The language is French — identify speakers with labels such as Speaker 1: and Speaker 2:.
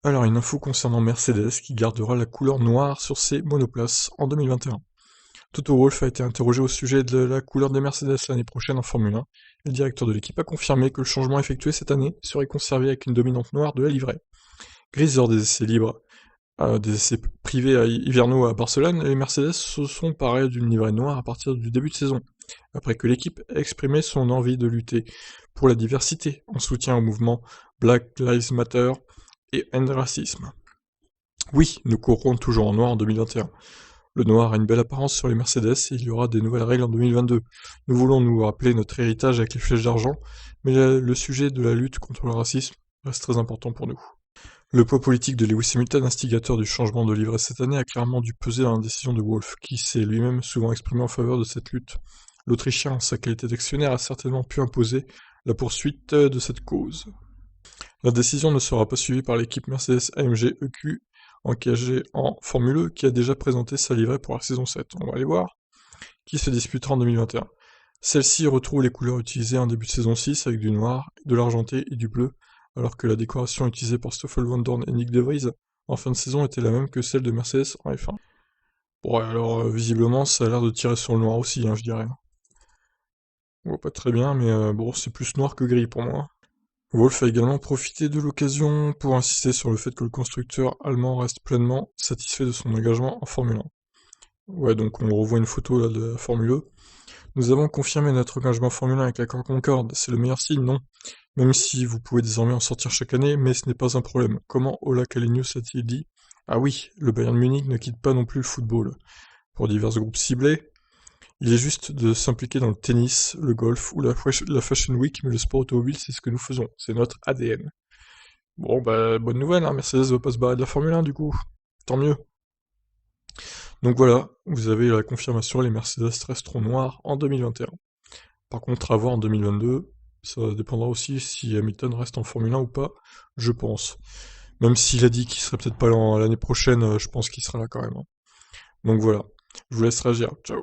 Speaker 1: Alors, une info concernant Mercedes qui gardera la couleur noire sur ses monoplaces en 2021. Toto Wolff a été interrogé au sujet de la couleur des Mercedes l'année prochaine en Formule 1. Le directeur de l'équipe a confirmé que le changement effectué cette année serait conservé avec une dominante noire de la livrée. Grise lors des essais libres, des essais privés hivernaux à Barcelone, les Mercedes se sont parés d'une livrée noire à partir du début de saison, après que l'équipe a exprimé son envie de lutter pour la diversité en soutien au mouvement Black Lives Matter et End Racisme. Oui, nous courrons toujours en noir en 2021. Le noir a une belle apparence sur les Mercedes et il y aura des nouvelles règles en 2022. Nous voulons nous rappeler notre héritage avec les flèches d'argent, mais le sujet de la lutte contre le racisme reste très important pour nous. Le poids politique de Lewis Hamilton, instigateur du changement de livret cette année, a clairement dû peser dans la décision de Wolff, qui s'est lui-même souvent exprimé en faveur de cette lutte. L'Autrichien, en sa qualité d'actionnaire, a certainement pu imposer la poursuite de cette cause. La décision ne sera pas suivie par l'équipe Mercedes AMG EQ engagée en Formule E qui a déjà présenté sa livrée pour la saison 7. On va aller voir qui se disputera en 2021. Celle-ci retrouve les couleurs utilisées en début de saison 6 avec du noir, de l'argenté et du bleu, alors que la décoration utilisée par Stoffel Van Dorn et Nick De Vries en fin de saison était la même que celle de Mercedes en F1. Bon, alors visiblement ça a l'air de tirer sur le noir aussi, je dirais. On voit pas très bien, mais bon, c'est plus noir que gris pour moi. Wolff a également profité de l'occasion pour insister sur le fait que le constructeur allemand reste pleinement satisfait de son engagement en Formule 1. Ouais, donc on revoit une photo là de la Formule E. Nous avons confirmé notre engagement en Formule 1 avec l'accord Concorde, c'est le meilleur signe, non? Même si vous pouvez désormais en sortir chaque année, mais ce n'est pas un problème. Comment Ola Kalinius a-t-il dit? Ah oui, le Bayern Munich ne quitte pas non plus le football. Pour divers groupes ciblés, il est juste de s'impliquer dans le tennis, le golf ou la Fashion Week, mais le sport automobile, c'est ce que nous faisons, c'est notre ADN. Bon, bah, bonne nouvelle, hein, Mercedes va pas se barrer de la Formule 1 du coup. Tant mieux. Donc voilà, vous avez la confirmation, les Mercedes resteront noirs en 2021. Par contre, à voir en 2022, ça dépendra aussi si Hamilton reste en Formule 1 ou pas, je pense. Même s'il a dit qu'il serait peut-être pas là l'année prochaine, je pense qu'il sera là quand même, hein. Donc voilà, je vous laisse réagir. Ciao.